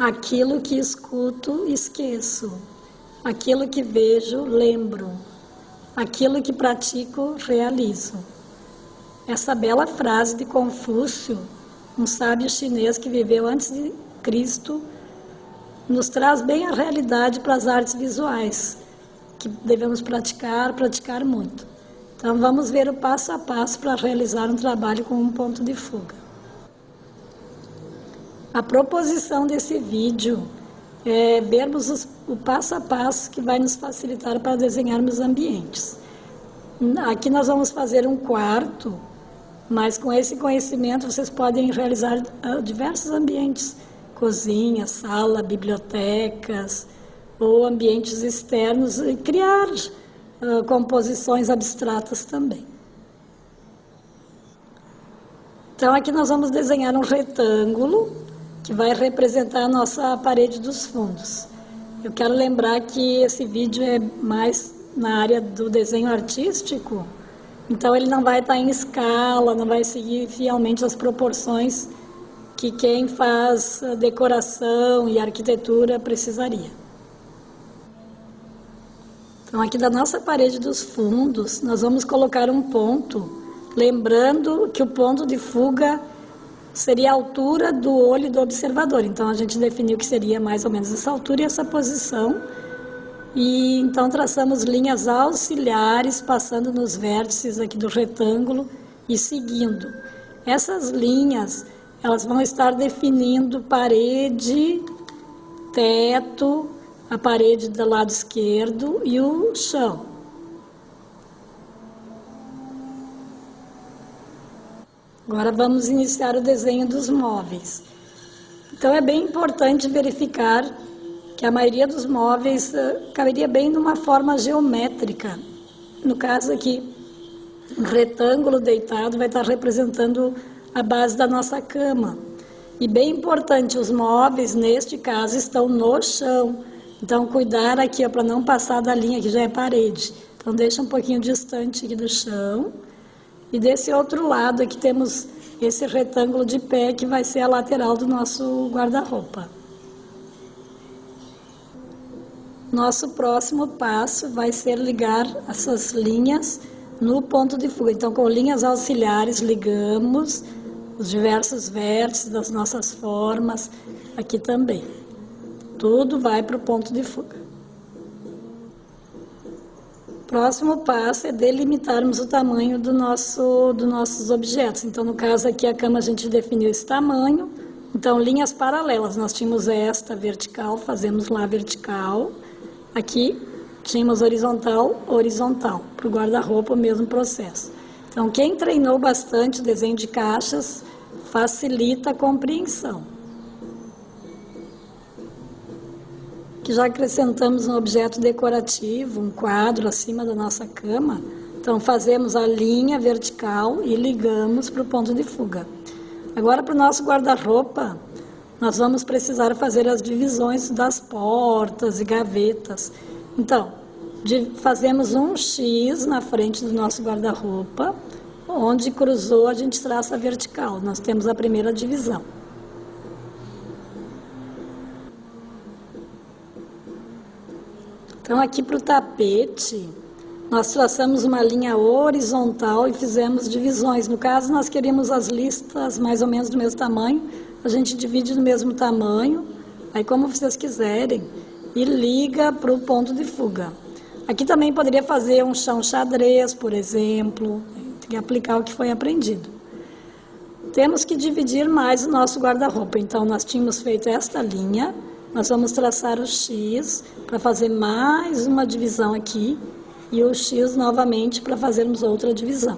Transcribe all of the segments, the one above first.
Aquilo que escuto, esqueço. Aquilo que vejo, lembro. Aquilo que pratico, realizo. Essa bela frase de Confúcio, um sábio chinês que viveu antes de Cristo, nos traz bem a realidade para as artes visuais, que devemos praticar muito. Então vamos ver o passo a passo para realizar um trabalho com um ponto de fuga. A proposição desse vídeo é vermos o passo a passo que vai nos facilitar para desenharmos ambientes. Aqui nós vamos fazer um quarto, mas com esse conhecimento vocês podem realizar diversos ambientes, cozinha, sala, bibliotecas ou ambientes externos e criar composições abstratas também. Então aqui nós vamos desenhar um retângulo que vai representar a nossa parede dos fundos. Eu quero lembrar que esse vídeo é mais na área do desenho artístico, então ele não vai estar em escala, não vai seguir fielmente as proporções que quem faz decoração e arquitetura precisaria. Então aqui da nossa parede dos fundos, nós vamos colocar um ponto, lembrando que o ponto de fuga seria a altura do olho do observador. Então a gente definiu que seria mais ou menos essa altura e essa posição. E então traçamos linhas auxiliares, passando nos vértices aqui do retângulo e seguindo. Essas linhas, elas vão estar definindo parede, teto, a parede do lado esquerdo e o chão. Agora vamos iniciar o desenho dos móveis. Então é bem importante verificar que a maioria dos móveis caberia bem numa forma geométrica. No caso aqui, um retângulo deitado vai estar representando a base da nossa cama. E bem importante, os móveis, neste caso, estão no chão. Então cuidar aqui para não passar da linha que já é parede. Então deixa um pouquinho distante aqui do chão. E desse outro lado aqui temos esse retângulo de pé que vai ser a lateral do nosso guarda-roupa. Nosso próximo passo vai ser ligar essas linhas no ponto de fuga. Então, com linhas auxiliares, ligamos os diversos vértices das nossas formas aqui também. Tudo vai para o ponto de fuga. Próximo passo é delimitarmos o tamanho dos nossos objetos. Então, no caso aqui, a cama a gente definiu esse tamanho. Então, linhas paralelas. Nós tínhamos esta vertical, fazemos lá vertical. Aqui, tínhamos horizontal. Para o guarda-roupa, o mesmo processo. Então, quem treinou bastante o desenho de caixas, facilita a compreensão. Que já acrescentamos um objeto decorativo, um quadro acima da nossa cama. Então, fazemos a linha vertical e ligamos para o ponto de fuga. Agora, para o nosso guarda-roupa, nós vamos precisar fazer as divisões das portas e gavetas. Então, fazemos um X na frente do nosso guarda-roupa, onde cruzou a gente traça a vertical. Nós temos a primeira divisão. Então, aqui para o tapete, nós traçamos uma linha horizontal e fizemos divisões. No caso, nós queríamos as listas mais ou menos do mesmo tamanho. A gente divide do mesmo tamanho, aí como vocês quiserem, e liga para o ponto de fuga. Aqui também poderia fazer um chão xadrez, por exemplo. Tem que aplicar o que foi aprendido. Temos que dividir mais o nosso guarda-roupa. Então, nós tínhamos feito esta linha. Nós vamos traçar o X para fazer mais uma divisão aqui e o X novamente para fazermos outra divisão.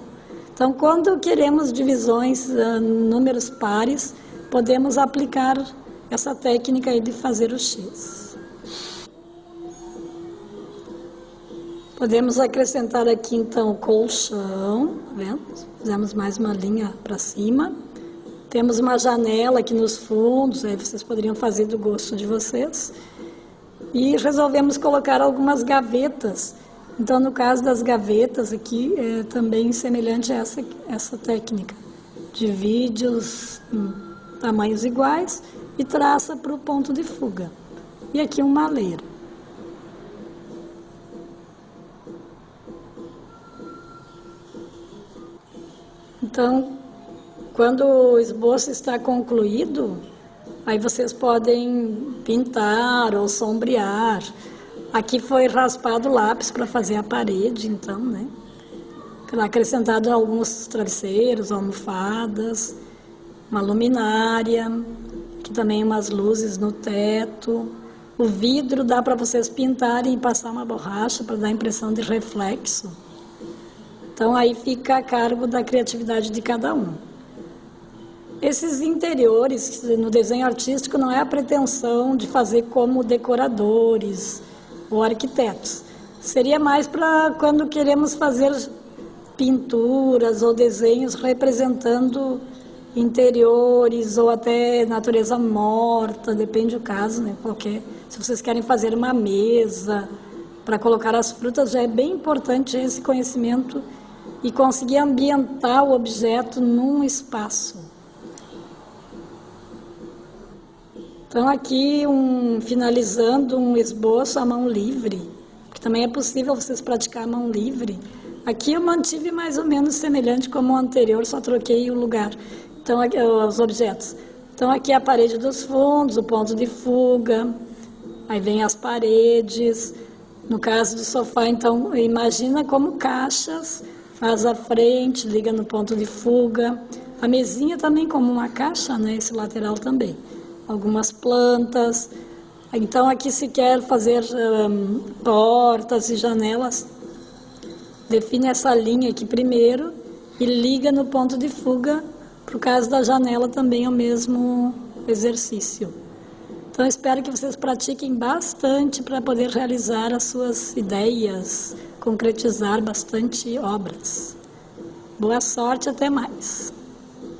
Então, quando queremos divisões, números pares, podemos aplicar essa técnica aí de fazer o X. Podemos acrescentar aqui então o colchão, tá vendo? Fizemos mais uma linha para cima. Temos uma janela aqui nos fundos, aí vocês poderiam fazer do gosto de vocês. E resolvemos colocar algumas gavetas. Então, no caso das gavetas aqui, é também semelhante a essa técnica. Divide-os em tamanhos iguais e traça para o ponto de fuga. E aqui um maleiro. Então, quando o esboço está concluído, aí vocês podem pintar ou sombrear. Aqui foi raspado o lápis para fazer a parede, então, né? Acrescentado alguns travesseiros, almofadas, uma luminária, aqui também umas luzes no teto. O vidro dá para vocês pintarem e passar uma borracha para dar a impressão de reflexo. Então aí fica a cargo da criatividade de cada um. Esses interiores, no desenho artístico, não é a pretensão de fazer como decoradores ou arquitetos. Seria mais para quando queremos fazer pinturas ou desenhos representando interiores ou até natureza morta, depende do caso, né? Se vocês querem fazer uma mesa para colocar as frutas, já é bem importante esse conhecimento e conseguir ambientar o objeto num espaço. Então aqui, finalizando um esboço à mão livre, que também é possível vocês praticar a mão livre. Aqui eu mantive mais ou menos semelhante como o anterior, só troquei o lugar, então aqui, os objetos. Então aqui a parede dos fundos, o ponto de fuga, aí vem as paredes. No caso do sofá, então, imagina como caixas, faz a frente, liga no ponto de fuga. A mesinha também como uma caixa, né? Esse lateral também. Algumas plantas. Então aqui se quer fazer portas e janelas, define essa linha aqui primeiro e liga no ponto de fuga. Para o caso da janela também é o mesmo exercício. Então espero que vocês pratiquem bastante para poder realizar as suas ideias, concretizar bastante obras. Boa sorte, até mais!